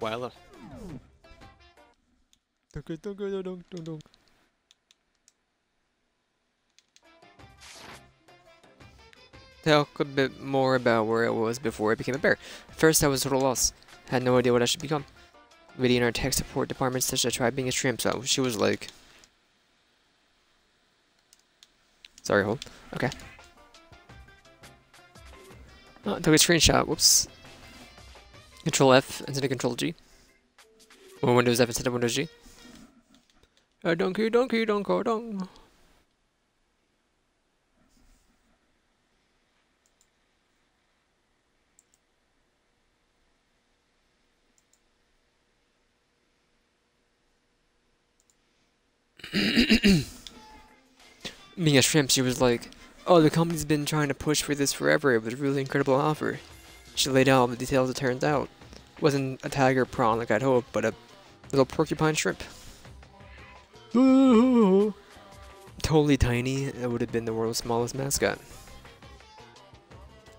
Well. Talk a bit more about where I was before I became a bear. First, I was total loss. Had no idea what I should become. Lady in our tech support department said I tried being a shrimp, so she was like... Sorry, hold. Okay. Oh, took a screenshot. Whoops. Control F instead of Control G. Or Windows F instead of Windows G. Donkey, donkey, donko, dong. Being a shrimp, she was like, "Oh, the company's been trying to push for this forever. It was a really incredible offer." She laid out all the details. It turns out, it wasn't a tiger prawn like I'd hoped, but a little porcupine shrimp. Totally tiny. It would have been the world's smallest mascot.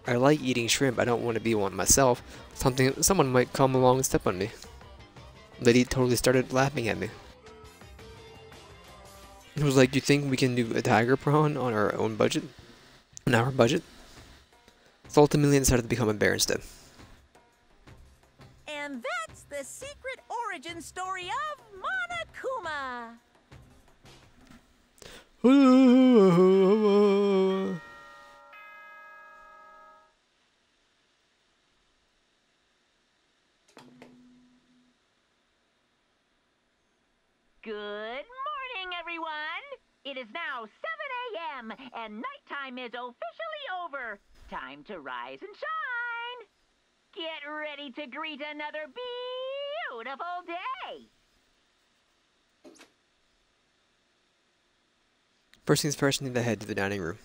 I like eating shrimp. I don't want to be one myself. Someone might come along and step on me. Lady totally started laughing at me. It was like, "You think we can do a tiger prawn on our own budget? On our budget?" So ultimately I decided to become a bear instead. And that's the secret origin story of Monokuma. Good morning, everyone. It is now 7 a.m. and nighttime is officially over. Time to rise and shine. Get ready to greet another beautiful day. First things first, I need to head to the dining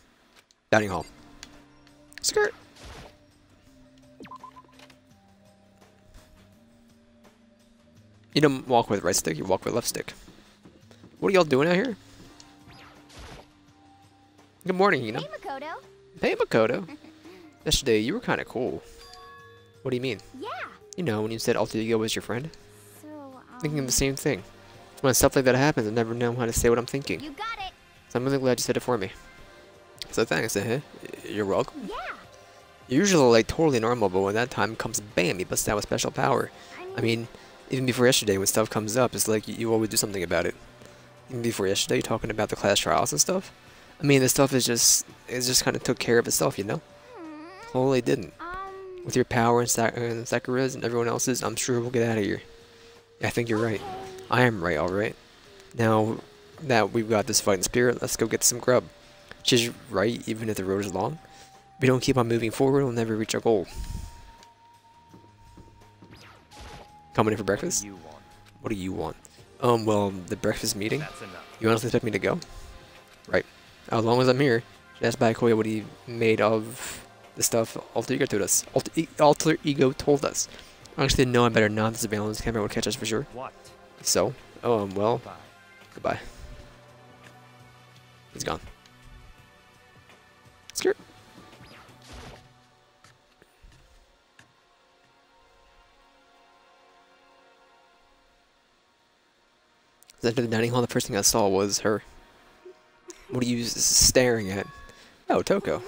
hall. Skirt. You don't walk with right stick, you walk with left stick. What are y'all doing out here? Good morning, Hina. Hey, Makoto. Hey, Makoto. Yesterday, you were kind of cool. What do you mean? Yeah. You know, when you said alter ego was your friend. So, Thinking the same thing. When stuff like that happens, I never know how to say what I'm thinking. You got it. So I'm really glad you said it for me. So thanks, hey? You're welcome. Yeah. You're usually like totally normal, but when that time comes, bam, you bust out with special power. I mean, even before yesterday, when stuff comes up, it's like you always do something about it. Even before yesterday, you're talking about the class trials and stuff. I mean, the stuff is just kind of took care of itself, you know? Totally didn't. With your power and Sakura's and everyone else's, I'm sure we'll get out of here. Yeah, I think you're right. I am right, alright. Now that we've got this fighting spirit, let's go get some grub. She's right, even if the road is long. If we don't keep on moving forward, we'll never reach our goal. Coming in for breakfast? What do you want? Well, the breakfast meeting? You honestly expect me to go? Right. As long as I'm here, ask by Koya what he made of the stuff Alter Ego told us. Alter Ego told us. I actually didn't know I better not. The surveillance camera would catch us for sure. What? So, well, goodbye. He's gone. Skirt. As I entered the dining hall, the first thing I saw was her. What are you staring at? Oh, Toko.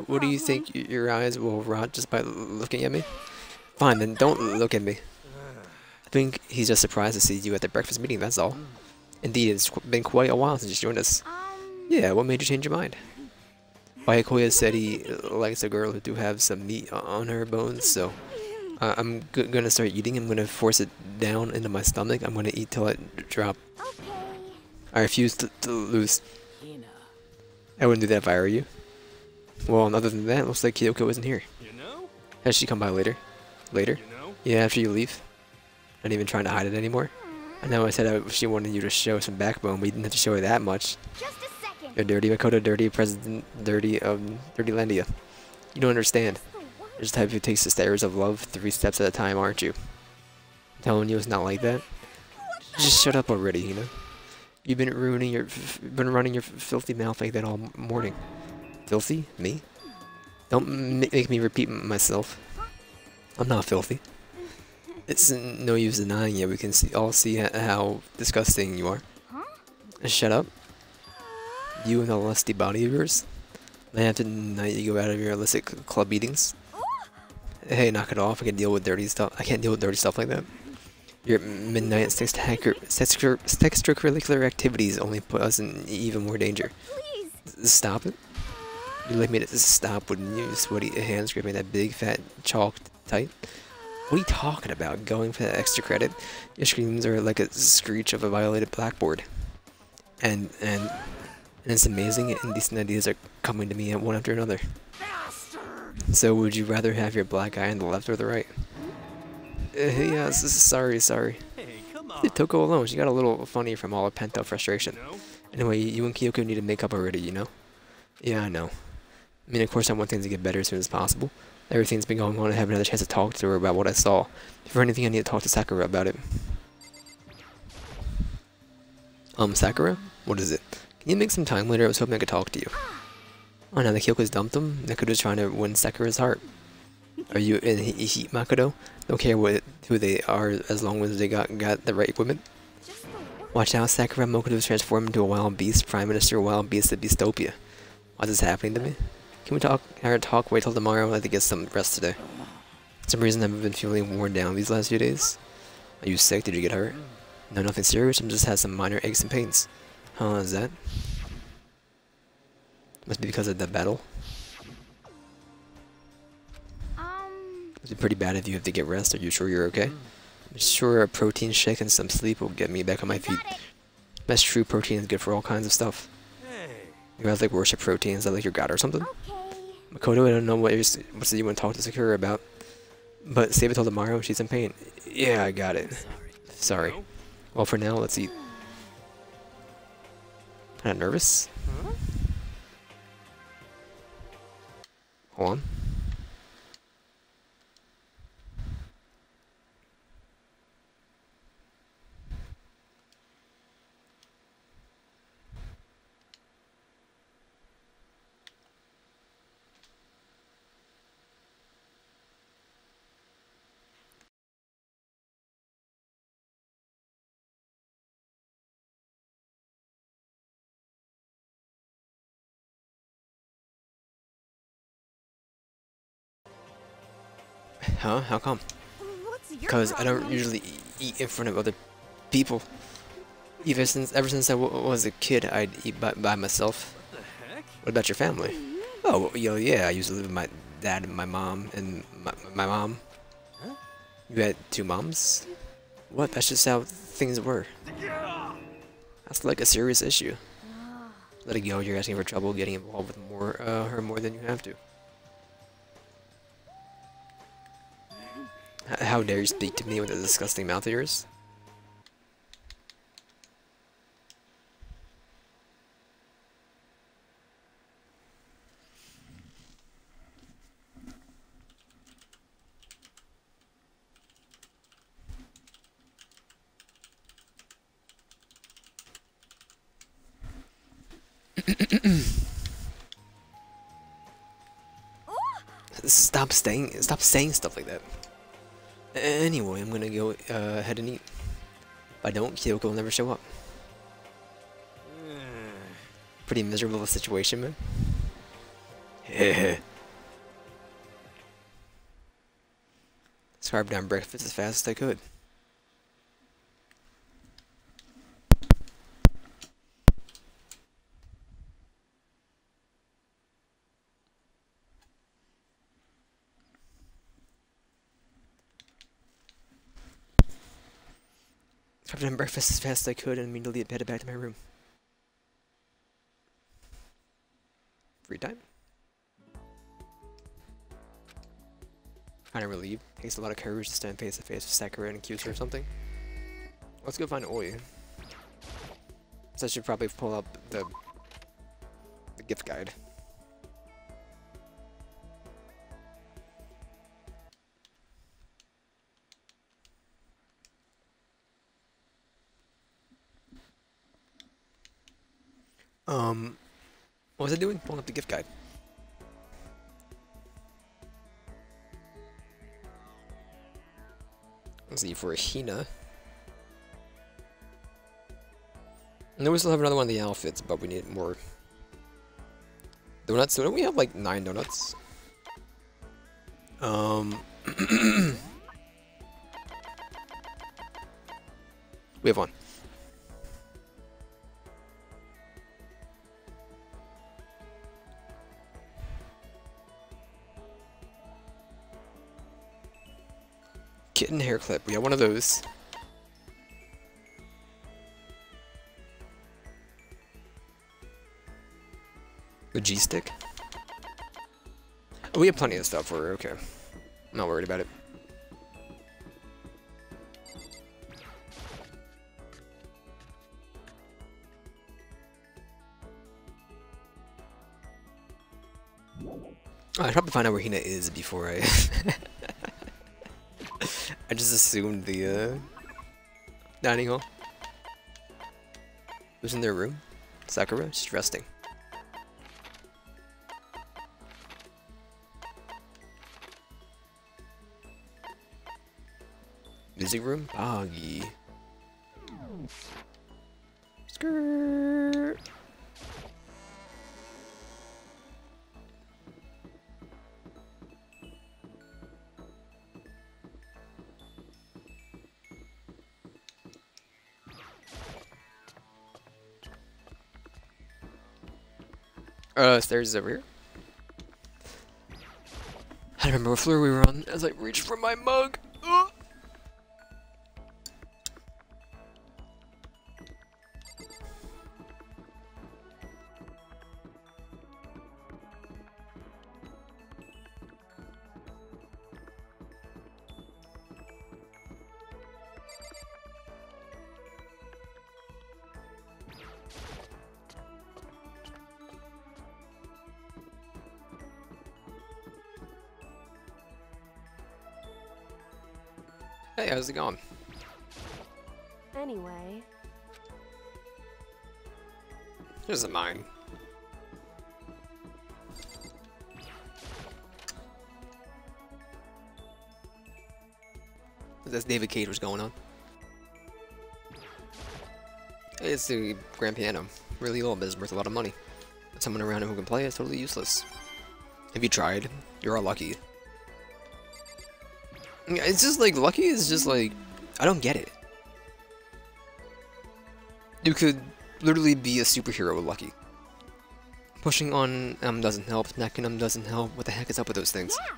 What do you think? Your eyes will rot just by looking at me? Fine, then don't look at me. I think he's just surprised to see you at the breakfast meeting, that's all. Indeed, it's been quite a while since you joined us. Yeah, what made you change your mind? Bayakoya said he likes a girl who do have some meat on her bones, so I'm gonna start eating. I'm gonna force it down into my stomach. I'm gonna eat till it drop. I refuse to lose. I wouldn't do that if I were you. Well, other than that, it looks like Kyoko isn't here. Has she come by later? Later? Yeah, after you leave. Not even trying to hide it anymore. I know I said she wanted you to show some backbone, but you didn't have to show her that much. Just a second. You're dirty Makoto, dirty President, dirty Landia. You don't understand. You're the type who takes the stairs of love 3 steps at a time, aren't you? I'm telling you it's not like that. Just shut up already, you know? You've been running your filthy mouth like that all morning. Filthy? Me? Don't make me repeat myself. I'm not filthy. It's no use denying it. We can all see how disgusting you are. Shut up. You and the lusty body of yours. Night after night you go out of your illicit club meetings. Hey, knock it off. I can deal with dirty stuff. I can't deal with dirty stuff like that. Your midnight extracurricular activities only put us in even more danger. Stop it. You'd like me to stop, wouldn't you? Sweaty hands gripping that big fat chalk tight. What are you talking about? Going for that extra credit? Your screams are like a screech of a violated blackboard. And it's amazing, indecent ideas are coming to me one after another. So would you rather have your black eye on the left or the right? Yeah, sorry. Hey, come on. Leave Toko alone. She got a little funny from all her pent-up frustration. No? Anyway, you and Kyoko need to make up already, you know? Yeah, I know. I mean, of course I want things to get better as soon as possible. Everything's been going on. I have another chance to talk to her about what I saw. If for anything, I need to talk to Sakura about it. Sakura? What is it? Can you make some time later? I was hoping I could talk to you. Oh, now that Kyoko's dumped him, Nakoto's trying to win Sakura's heart. Are you in heat, Makoto? Don't care who they are as long as they got the right equipment. Watch out, Sakura. Makoto's transformed into a wild beast, Prime Minister Wild Beast of Beastopia. Why is this happening to me? Can we talk, wait till tomorrow? I'd like to get some rest today. For some reason I've been feeling worn down these last few days. Are you sick? Did you get hurt? No, nothing serious. I just had some minor aches and pains. Huh, is that? Must be because of the battle. It's pretty bad if you have to get rest. Are you sure you're okay? I'm sure a protein shake and some sleep will get me back on my feet. That's true. Protein is good for all kinds of stuff. You guys like worship protein? Is that like your god or something? Makoto, I don't know what you want to talk to Sakura about. But save it till tomorrow. She's in pain. Yeah, I got it. Sorry. Well, for now, let's eat. Kinda nervous? Hold on. Huh? How come? Because I don't usually eat in front of other people. Ever since I was a kid, I'd eat by myself. What the heck? What about your family? Oh, yeah, I used to live with my dad and my mom and my mom. Huh? You had two moms? What? That's just how things were. That's like a serious issue. Let it go. You're asking for trouble getting involved with her more than you have to. How dare you speak to me with a disgusting mouth of yours? Stop saying stuff like that. Anyway, I'm gonna go ahead and eat. If I don't, Kyoko will never show up. Pretty miserable situation, man. Heh. Scarf down breakfast as fast as I could. I've done breakfast as fast as I could and immediately headed back to my room. Free time? Kinda relieved. Takes a lot of courage to stand face to face with Sakura and accuse her of something. Let's go find Oi. So I should probably pull up the gift guide. What was I doing? Pulling up the gift guide. Let's see for Hina. And then we still have another one of the outfits, but we need more donuts. So don't we have like 9 donuts? We have 1. Kitten hair clip. We have one of those. The G stick. Oh, we have plenty of stuff for her. Okay, I'm not worried about it. I should probably find out where Hina is before I. I just assumed the dining hall. Who's in their room? Sakura? She's resting. Music room? Boggy. Skirt. Stairs is over here. I don't remember what floor we were on as I reached for my mug. Ugh. Hey, how's it going? Anyway. Here's a mine. That's David Cage was going on. Hey, it's the grand piano. Really old, but it's worth a lot of money. But someone around him who can play is totally useless. Have you tried? You're all lucky. It's just like, lucky is just like, I don't get it. You could literally be a superhero with lucky. Pushing on doesn't help, necking doesn't help. What the heck is up with those things? Yeah.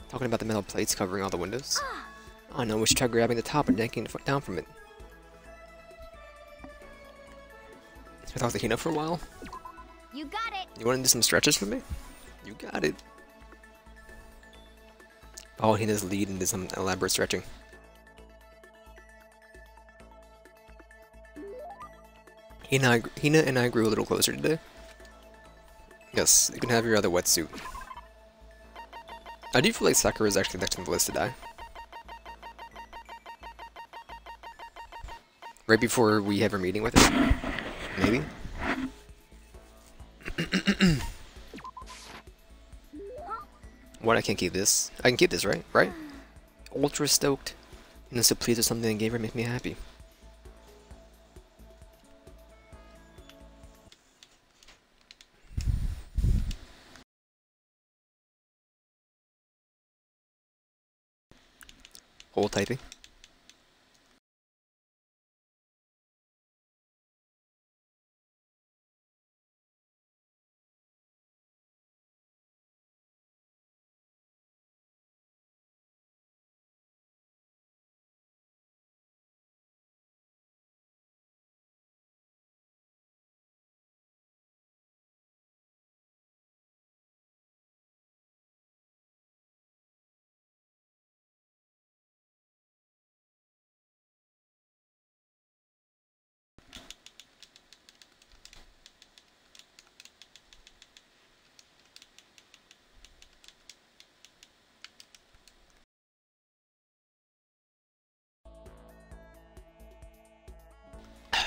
Talking about the metal plates covering all the windows? I don't know, we should try grabbing the top and yanking the foot down from it. I talked to Hina for a while. You got it. You want to do some stretches for me? You got it. Oh, Hina's lead and did some elaborate stretching. Hina and I grew a little closer today. Yes, you can have your other wetsuit. I do feel like Sakura is actually next on the list to die. Right before we have our meeting with her. Maybe? What, I can't keep this? I can keep this, right? Right? Ultra stoked. And so pleased with something I gave her make me happy. Hold typing.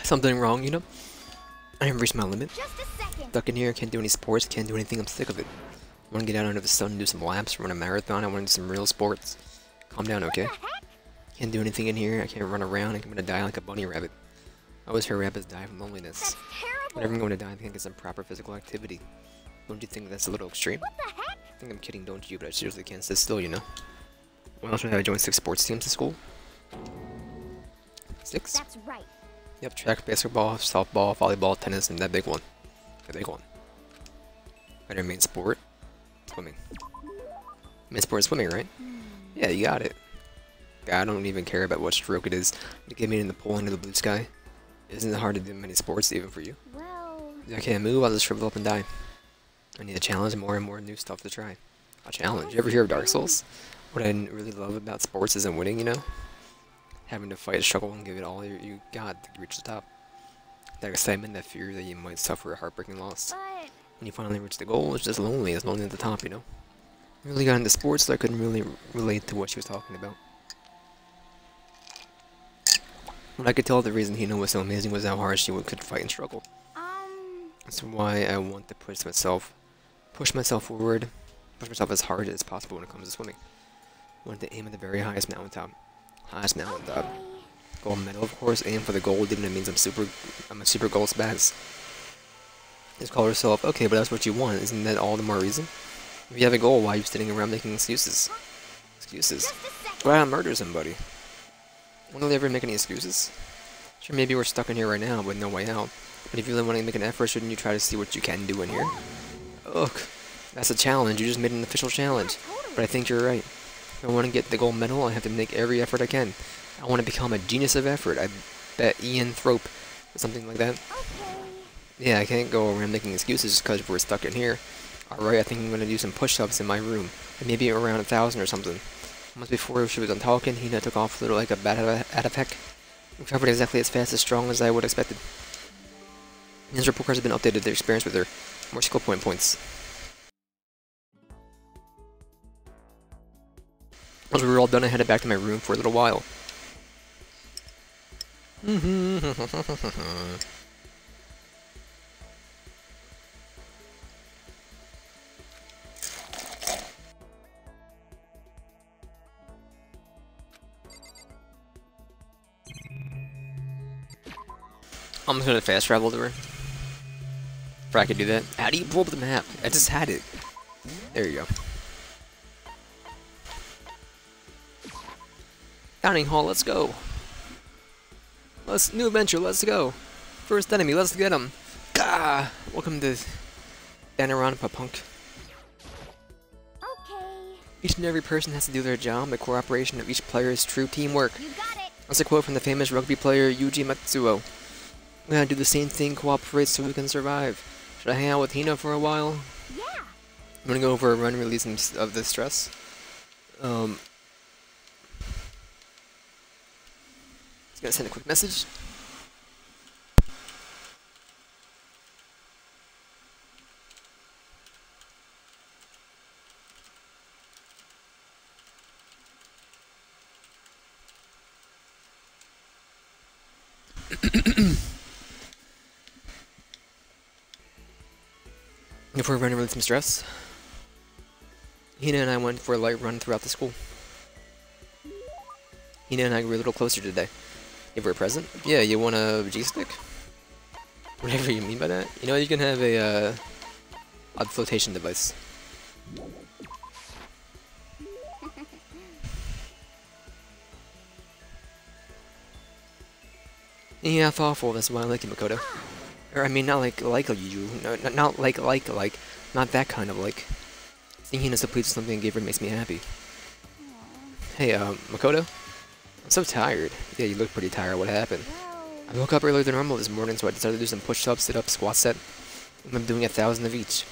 Something wrong, you know? I haven't reached my limit. Just a second. Stuck in here, can't do any sports, can't do anything, I'm sick of it. I want to get out under the sun and do some laps, run a marathon, I want to do some real sports. Calm down, okay? What the heck? Can't do anything in here. I can't run around. I'm gonna die like a bunny rabbit. I always hear rabbits die from loneliness. That's terrible. Whenever I'm going to die, I think it's improper physical activity. Don't you think that's a little extreme? What the heck? I think I'm kidding, don't you? But I seriously can't sit still, you know? When else would I join 6 sports teams at school? 6? That's right. Yep, track, basketball, softball, volleyball, tennis, and that big one. The big one. And your main sport? Swimming. Main sport is swimming, right? Yeah, you got it. God, I don't even care about what stroke it is. To get me in the pool under the blue sky. Isn't it hard to do many sports, even for you? Well... If I can't move, I'll just shrivel up and die. I need to challenge more and more new stuff to try. A challenge. You ever hear of Dark Souls? What I really love about sports isn't winning, you know? Having to fight, struggle, and give it all you got to reach the top. That excitement, that fear that you might suffer a heartbreaking loss. But... When you finally reach the goal, it's just lonely. It's lonely at the top, you know? I really got into sports, so I couldn't really relate to what she was talking about. What I could tell the reason Hina was so amazing was how hard she could fight and struggle. That's why I want to push myself forward, push myself as hard as possible when it comes to swimming. I want to aim at the very highest mountaintop. Gold medal, of course. Aim for the gold, even if it means I'm a super gold spaz. Just call yourself, okay, but that's what you want. Isn't that all the more reason? If you have a goal, why are you sitting around making excuses? Excuses? Go out and murder somebody. When will they ever make any excuses? Sure, maybe we're stuck in here right now with no way out. But if you really want to make an effort, shouldn't you try to see what you can do in here? Look, that's a challenge. You just made an official challenge. But I think you're right. If I want to get the gold medal, I have to make every effort I can. I want to become a genius of effort. I bet Ian Thrope or something like that. Yeah, I can't go around making excuses just because we're stuck in here. Alright, I think I'm going to do some push-ups in my room. Maybe around 1,000 or something. Once before she was done talking, Hina took off a little like a bat out of heck. Recovered exactly as fast as strong as I would have expected. His report cards have been updated, their experience with her. More skill points. Once we were all done, I headed back to my room for a little while. I'm just gonna fast travel to her. If I could do that. How do you pull up the map? I just had it. There you go. Dining hall, let's go. New adventure, let's go. First enemy, let's get him. Gah! Welcome to Danganronpa, punk. Okay. Each and every person has to do their job. The cooperation of each player is true teamwork. You got it. That's a quote from the famous rugby player Yuji Matsuo. We gotta do the same thing, cooperate so we can survive. Should I hang out with Hina for a while? Yeah. I'm gonna go for a run, release of the stress. Just gonna send a quick message. Go for a run and release some stress. Hina and I went for a light run throughout the school. Hina and I grew a little closer today. Give her a present? Yeah, you want a G-stick? Whatever you mean by that. You know, you can have a flotation device. Yeah, thoughtful, that's why I like you, Makoto. Or, I mean, not like you. No, not like, not that kind of like. Seeing Hina so pleased with something I gave her makes me happy. Hey, Makoto? I'm so tired. Yeah, you look pretty tired. What happened? I woke up earlier than normal this morning, so I decided to do some push-ups, sit-ups, squat set. I'm doing 1,000 of each.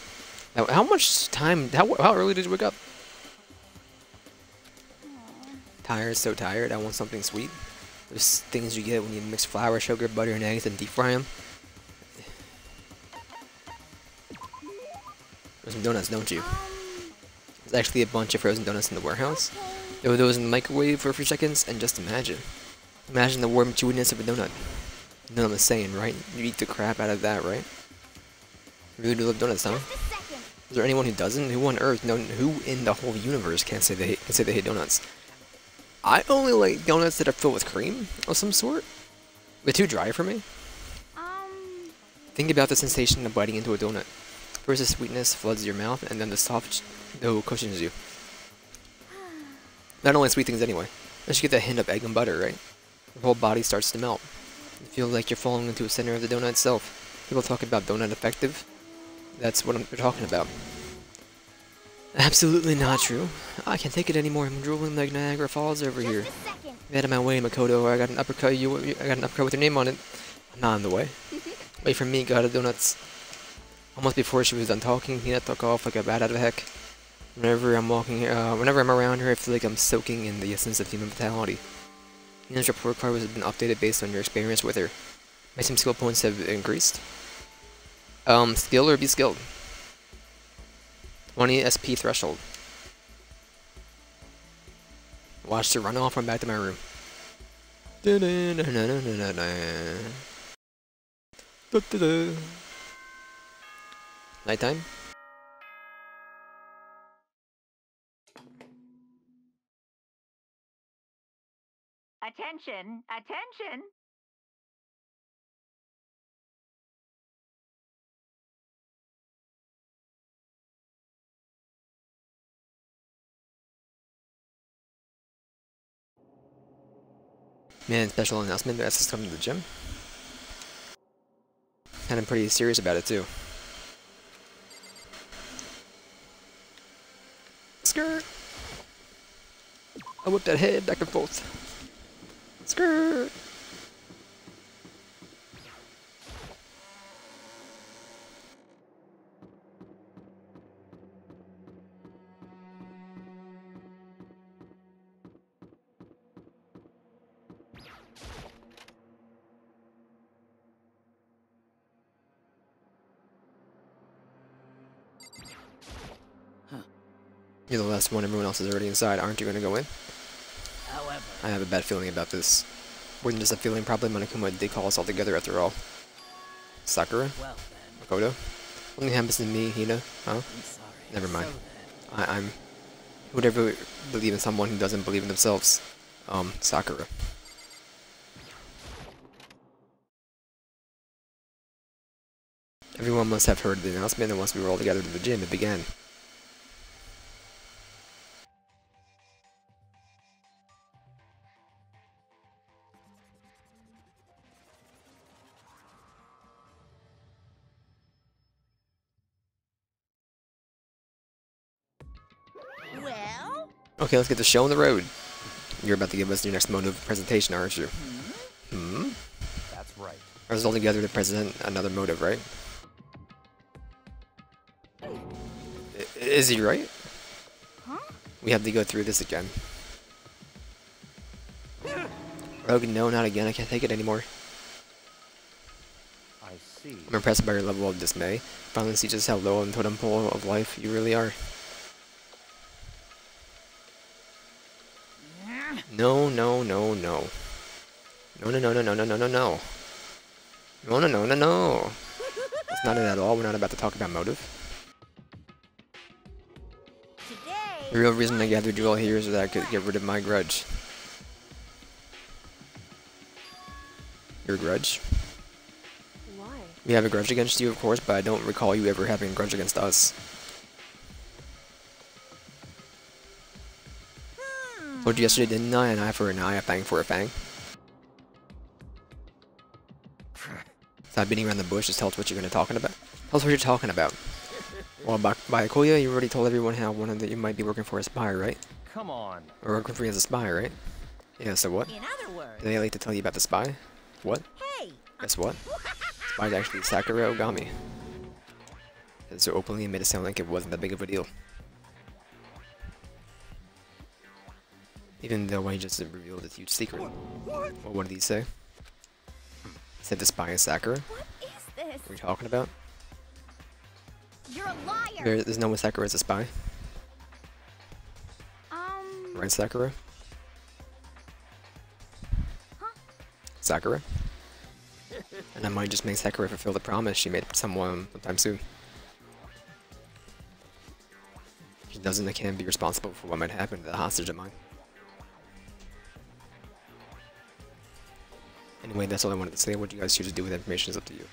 Now, how much time, how early did you wake up? Tired, so tired. I want something sweet. Those things you get when you mix flour, sugar, butter, and eggs and deep fry them. Frozen donuts, don't you? There's actually a bunch of frozen donuts in the warehouse. Throw those in the microwave for a few seconds, and just imagine. Imagine the warm chewiness of a donut. You know what I'm saying, right? You eat the crap out of that, right? You really do love donuts, huh? Is there anyone who doesn't? Who on earth, no, who in the whole universe can say they hate donuts? I only like donuts that are filled with cream of some sort. But too dry for me. Think about the sensation of biting into a donut. First the sweetness floods your mouth, and then the soft dough cushions you. Not only sweet things anyway. Once you get that hint of egg and butter, right? Your whole body starts to melt. You feel like you're falling into the center of the donut itself. People talk about donut effective. That's what they're talking about. Absolutely not true. I can't take it anymore. I'm drooling like Niagara Falls over here. Get out of my way, Makoto. I got an uppercut. I got an uppercut with your name on it. I'm not in the way. Wait for me, got a donuts. Almost before she was done talking, Hina took off like a bat out of heck. Whenever I'm around her, I feel like I'm soaking in the essence of human vitality. Hina's report card has been updated based on your experience with her. My team skill points have increased. Skill or be skilled? 20 SP threshold. Watch her run off. I'm back to my room. Nighttime. Attention, attention. Man, special announcement. That's just coming to the gym. And I'm pretty serious about it too. Skirt. I whip that head back and forth. Skirt. You're the last one. Everyone else is already inside. Aren't you going to go in? However, I have a bad feeling about this. More than just a feeling, probably Monokuma did call us all together after all. Sakura? well Makoto? Only happens to me, Hina? Huh? I'm sorry. Never mind. So then, I'm... Who would ever believe in someone who doesn't believe in themselves? Sakura. Everyone must have heard the announcement, and once we were all together to the gym, it began. Well? Okay, let's get the show on the road. You're about to give us your next mode of presentation, aren't you? Hmm? that's right. Or is it all together to present another motive, right? Is he right? Huh? We have to go through this again. Rogue, no, not again. I can't take it anymore. I see. I'm impressed by your level of dismay. Finally see just how low on the totem pole of life you really are. No, no, no, no. No, no, no, no, no, no, no, no, no. No, no, no, no, no. That's not it at all. We're not about to talk about motive. Today. The real reason I gathered you all here is so that I could get rid of my grudge. Your grudge? Why? We have a grudge against you, of course, but I don't recall you ever having a grudge against us. Told you yesterday, didn't I? An eye for an eye, a fang for a fang. Stop beating around the bush, just tell us what you're going to talking about. Tell us what you're talking about. Well, by Akuya, you already told everyone how one of that you might be working for a spy, right? Come on. Or working for you as a spy, right? Yeah, so what? In other words. Did they like to tell you about the spy? What? Hey. Guess what? Spy's actually Sakura Ogami. And so openly made it sound like it wasn't that big of a deal. Even though I just revealed a huge secret. Well, what did he say? He said the spy is Sakura? What is this? What are you talking about? You're a liar. There's no one Sakura as a spy. Right, Sakura? Huh? Sakura? And I might just make Sakura fulfill the promise she made someone sometime soon. She doesn't, I can't be responsible for what might happen to the hostage of mine. Anyway, that's all I wanted to say. What you guys choose to do with information is up to you.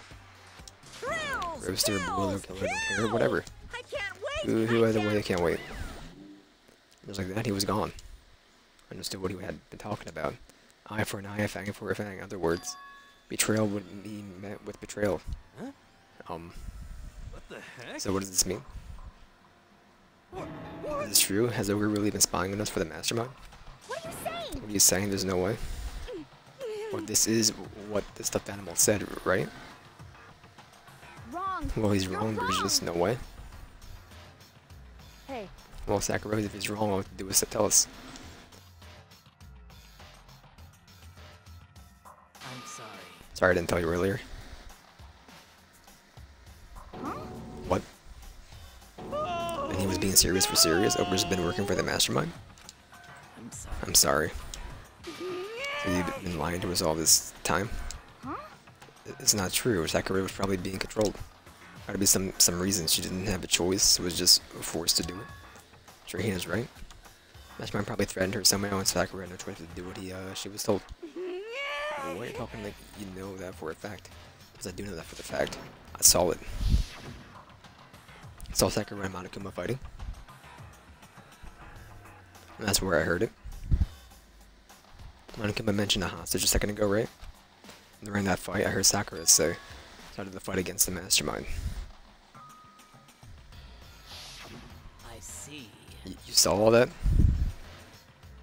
Thrills, Roaster, boiler, thrills, killer, don't care, whatever. I can't wait. Who either way, I can't wait. Just like that, he was gone. Understood what he had been talking about. Eye for an eye, a fang for a fang. In other words, betrayal would be met with betrayal. Huh? What the heck? So what does this mean? Is this true? Has Ogre really been spying on us for the mastermind? What are you saying? What are you saying? There's no way. Well, this is what the stuffed animal said, right? Wrong. Well, he's You're wrong. There's just no way. Hey. Well, Sakura, if he's wrong, all we have to do is to tell us. I'm sorry. Sorry I didn't tell you earlier. Huh? What? And he was being serious for serious? Ogre's been working for the mastermind? I'm sorry. I'm sorry. So you've been lying to us all this time? Huh? It's not true. Sakura was probably being controlled. Gotta be some reason she didn't have a choice, was just forced to do it. Sure, Hina's right. Mastermind probably threatened her somehow, and Sakura had no choice to do what she was told. Why are you talking like you know that for a fact? Because I do know that for the fact. I saw it. I saw Sakura and Monokuma fighting. And that's where I heard it. Monokuma mentioned a hostage a second ago, right? And during that fight, I heard Sakura say, started the fight against the mastermind. I see. You saw all that?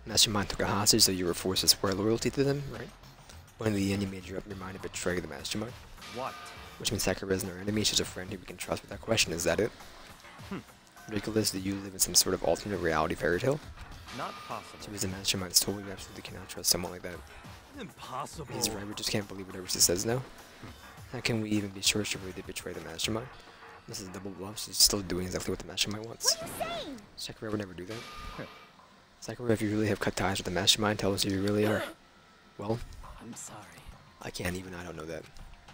Mastermind took a hostage, so you were forced to swear loyalty to them, right? But in the end, you made up your mind to betray the mastermind. What? Which means Sakura isn't our enemy, she's a friend who we can trust without question, is that it? Ridiculous, do you live in some sort of alternate reality fairy tale? Not possible. She was the mastermind's tool, we absolutely cannot trust someone like that. Impossible. He's right, we just can't believe whatever she says now. How can we even be sure she really did betray the mastermind? This is double bluff, she's still doing exactly what the mastermind wants. What are you saying? Sakura would never do that. Sakura, if you really have cut ties with the mastermind, tell us who you really are. Well, I'm sorry. I can't even, I don't know that.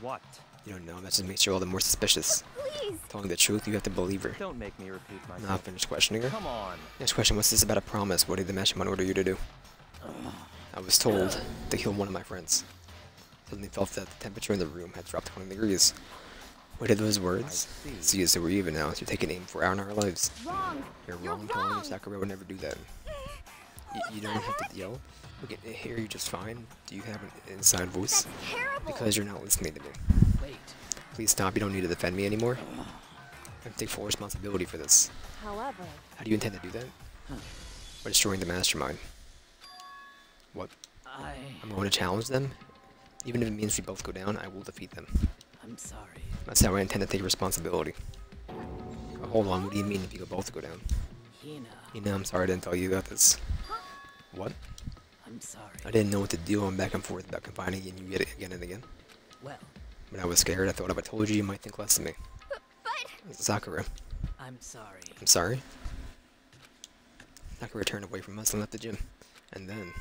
What? You don't know, that just makes you all the more suspicious. Please. Telling the truth, you have to believe her. Don't make me repeat myself. Now finish questioning her. Come on. Next question, what's this about a promise? What did the mastermind order you to do? I was told to kill one of my friends. Suddenly felt that the temperature in the room had dropped 20 degrees. What are those words? See, so we're even now. You're taking aim for our lives. Wrong. You're wrong, Colin. Sakura would never do that. You don't have to yell. We can hear you just fine. Do you have an inside voice? That's terrible. Because you're not listening to me. Wait. Please stop. You don't need to defend me anymore. I have to take full responsibility for this. However. How do you intend to do that? By destroying the mastermind. What? I'm going to challenge them. Even if it means we both go down, I will defeat them. I'm sorry. That's how I intend to take responsibility. Hold on, what do you mean if you both go down? Hina. I'm sorry I didn't tell you about this. What? I'm sorry. I didn't know what to do. I'm back and forth about confiding in you yet again and again. Well, But I was scared. I thought if I told you might think less of me. But. Sakura. I'm sorry. I'm sorry. Sakura turned away from us and left the gym. And then...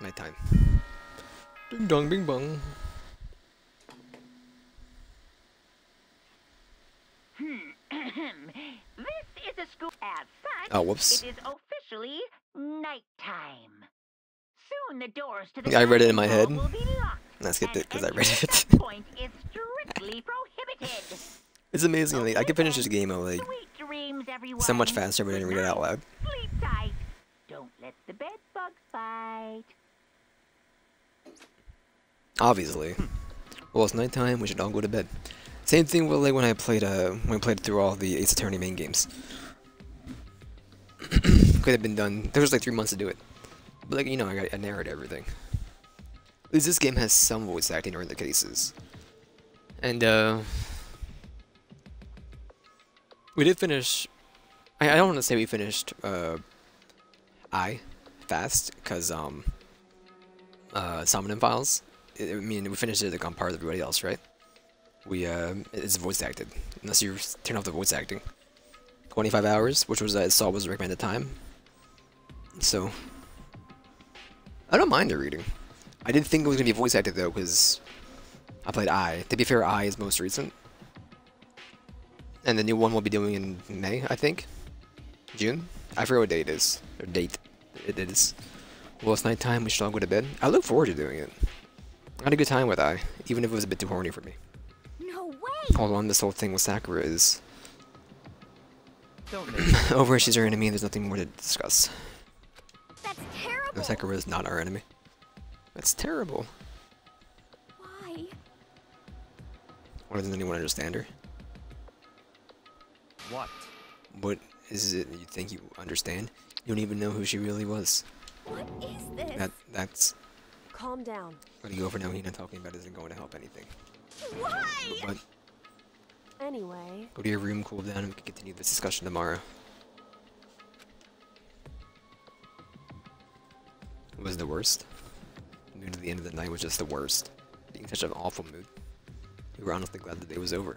nighttime. Ding dong bing bong. This is a school. As such, Oh, whoops. it is officially nighttime. Soon the doors to the Yeah, I read it in my dining head. hall will be locked, I skipped and it because I read entry at it. that point is strictly prohibited. It's amazing. Like, I could finish this game at like Sweet dreams, everyone. so much faster, but I didn't read it out loud. Sleep tight. Don't let the bed bugs bite. Obviously. Well, it's nighttime. We should all go to bed. Same thing with like when I played through all the Ace Attorney main games. Could have been done. There was like 3 months to do it. But like, you know, I narrated everything. At least this game has some voice acting during the cases. And we did finish. I don't want to say we finished fast because Summoning Files. I mean, we finished it like on par with everybody else, right? It's voice acted, unless you turn off the voice acting. 25 hours, which was I saw was the recommended time. So, I don't mind the reading. I didn't think it was gonna be voice acted though, because I played I. To be fair, I is most recent, and the new one we'll be doing in May, I think, June. I forget what date it is, or date it is. Well, it's nighttime. We should all go to bed. I look forward to doing it. I had a good time with I, even if it was a bit too horny for me. No way! Hold on, this whole thing with Sakura is Don't make over. She's our enemy, and there's nothing more to discuss. That's terrible! No, Sakura is not our enemy. That's terrible. Why? Why doesn't anyone understand her? what? What is it that you think you understand? You don't even know who she really was. What is this? That's Calm down. letting go over now. Hina talking about isn't going to help anything. Why? But Anyway, go to your room, cool down, and we can continue this discussion tomorrow. It was the worst. The mood at the end of the night was just the worst. Being such an awful mood. We were honestly glad the day was over.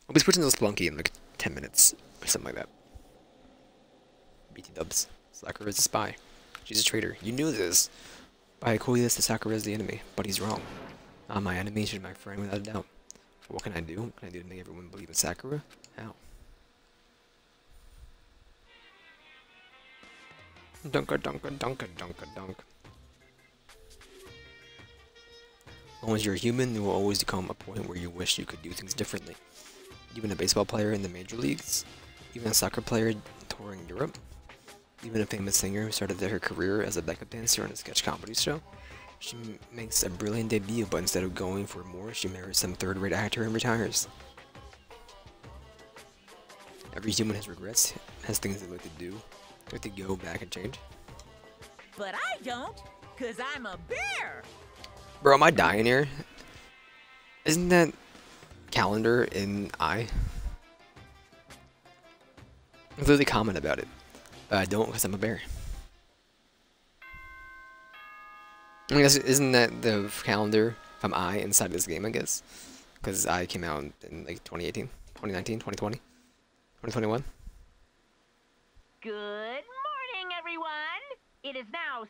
I'll be switching to Splunky in like 10 minutes or something like that. BT dubs. Sakura is a spy. She's a traitor. You knew this. By Akoyas, the Sakura is the enemy, but he's wrong. Not my enemy, she's my friend without a doubt. What can I do? What can I do to make everyone believe in Sakura? How? Dunka dunka dunka dunka dunk. As long as you're a human, there will always come a point where you wish you could do things differently. Even a baseball player in the major leagues, even a soccer player touring Europe, even a famous singer who started her career as a backup dancer on a sketch comedy show. She makes a brilliant debut, but instead of going for more, she marries some third-rate actor and retires. Every human has regrets, has things they like to do, like to go back and change. But I don't, 'cause I'm a bear. Bro, am I dying here? Isn't that calendar in I? Literally comment about it. I don't, because I'm a bear. I guess, isn't that the calendar from I inside this game, I guess? Because I came out in like 2018, 2019, 2020, 2021. Good morning, everyone. It is now 7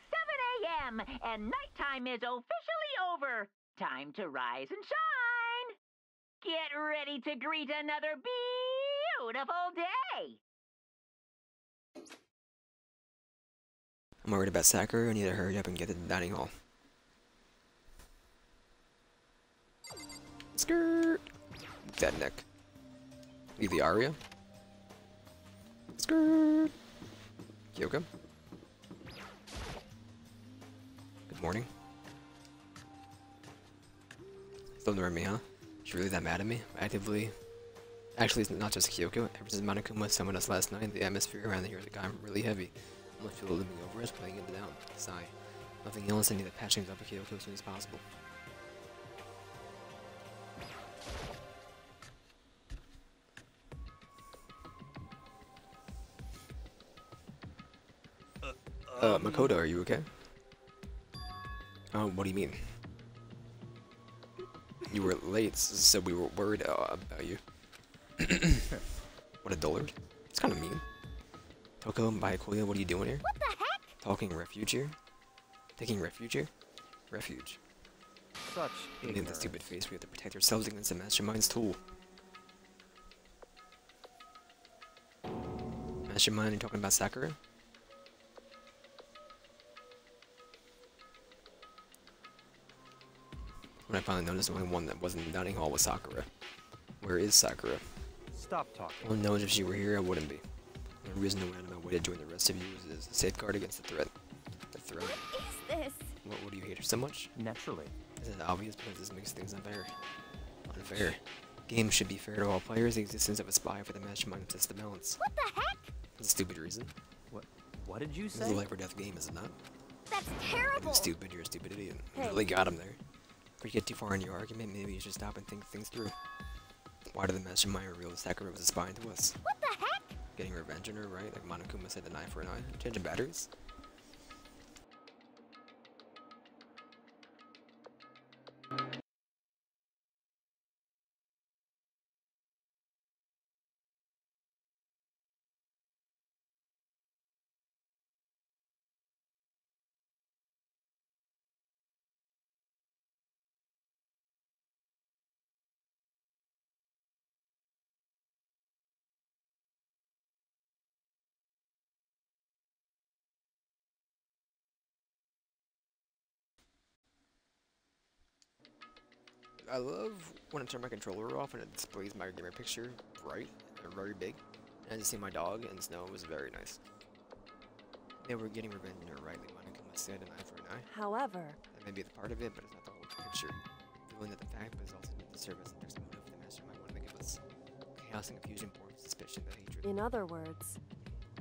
a.m. and nighttime is officially over. Time to rise and shine. Get ready to greet another beautiful day. I'm worried about Sakura. I need to hurry up and get to the dining hall. Skirt! That neck. Leave the Aria. Skirt! Kyoko. Good morning. Still ignoring me, huh? She's really that mad at me? Actively. Actually, it's not just Kyoko. Ever since Monokuma summoned us last night, the atmosphere around here has gotten really heavy. Unless people living over us, playing it down. Sigh. Nothing else, I need to patch things up with Kyoko as soon as possible. Makoto, are you okay? Oh, what do you mean? You were late, so we were worried about you. What a dullard. It's kind of mean. Toko and Byakuya, what are you doing here? What the heck? Talking refuge here? Taking refuge here? Refuge. Such Look at that ignorance. stupid face. We have to protect ourselves against the Mastermind's tool. Mastermind, you talking about Sakura? When I finally noticed the only one that wasn't in the dining hall was Sakura. Where is Sakura? Stop talking. Well, knows if she were here, I wouldn't be. The reason I went out of my way to join the rest of you is a safeguard against the threat. The threat? What is this? What do you hate her so much? Naturally. Is it obvious because this makes things unfair? Unfair. Games should be fair to all players. The existence of a spy for the Mastermind sets the balance. What the heck? That's a stupid reason. What did you This is a say? life or death game, is it not? That's If terrible. you're stupid, you're a stupid idiot. You Hey. really got him there. If you get too far in your argument, maybe you should stop and think things through. Why did the Mastermind reveal that Sakura was a spy to us? What the heck? Getting revenge on her, right? Like Monokuma said, an eye for an eye. Changing batteries? I love when I turn my controller off and it displays my gamer picture bright and very big. And I just see my dog and Snow. It was very nice. They were getting revenge on her, right? They wanted to come and say an eye for an eye. However, That may be the part of it, but it's not the whole picture. Feeling that the fact was also need to serve as an motive. The mastermind wanted to give us chaos and confusion, born suspicion, the hatred. in other words,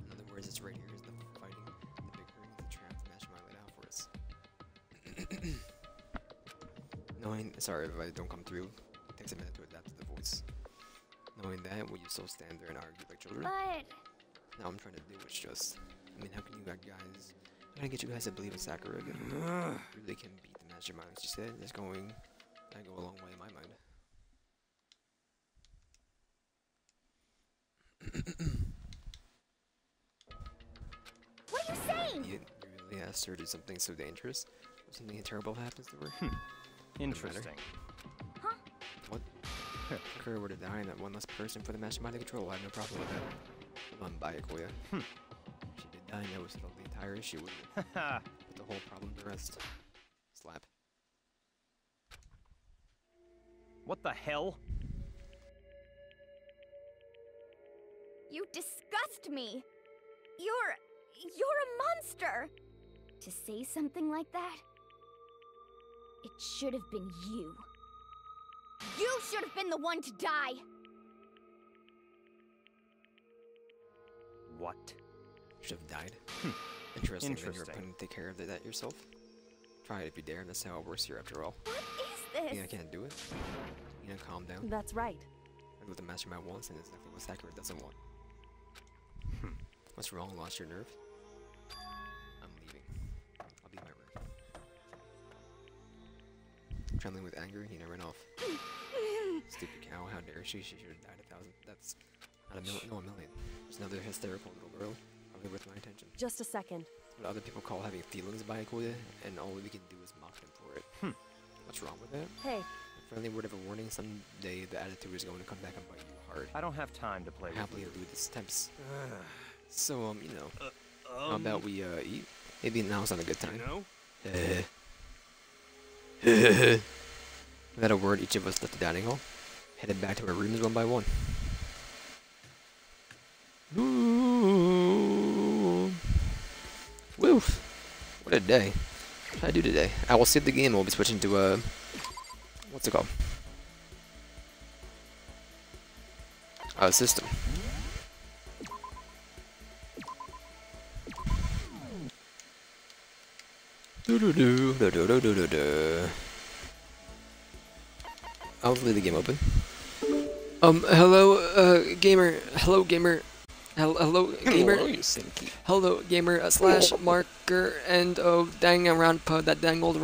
In other words, it's right here is the fighting, the bickering, the trap the mastermind laid out for us. Knowing, sorry if I don't come through, it takes a minute to adapt to the voice. Knowing that, will you still stand there and argue like children? But Now I'm trying to do what's just. I mean, how can you guys? I'm trying to get you guys to believe in Sakura again. Really can beat the mastermind, like she said. That's going. That go a long way in my mind. what are you saying? You really asked her to do something so dangerous? Or something terrible happens to her? Interesting. What? If Sakura were to die and that one less person for the mastermind to control, I have no problem with that. Hold on, bye, Akoya. If she did die, that would settle the entire issue, wouldn't it? Put the whole problem to rest. Slap. What the hell? You disgust me. You're a monster. To say something like that, it should have been you. You should have been the one to die. What? Should have died. Interesting. Then you're Interesting. planning to take care of that yourself? Try it if you dare, and that's how it works here after all. What is You know, I this? can't do it. You know, calm down. that's right. That's what the mastermind wants, and it's exactly what Sakura doesn't want. What's wrong? Lost your nerve? I'm leaving. I'll be in my room. Trembling with anger, he ran off. Stupid cow, how dare she? She should have died 1,000. That's not a million, no, a million. There's another hysterical little girl. Probably worth my attention. Just a second. What other people call having feelings about Akoya, and all we can do is mock them for it. What's wrong with that? Hey, A friendly word of a warning, someday the attitude is going to come back and bite you hard. I don't have time to play with Happily you. elude its attempts. So, you know, how about we, eat? Maybe now's not a good time. Without a word, each of us left the dining hall, headed back to our rooms one by one. Ooh. Woo! What a day. What did I do today? I will save the game. We'll be switching to, what's it called? System. I'll leave the game open. Hello, gamer. Hello, gamer. Hello, gamer. Hello, gamer. Slash marker and Danganronpa, that dang old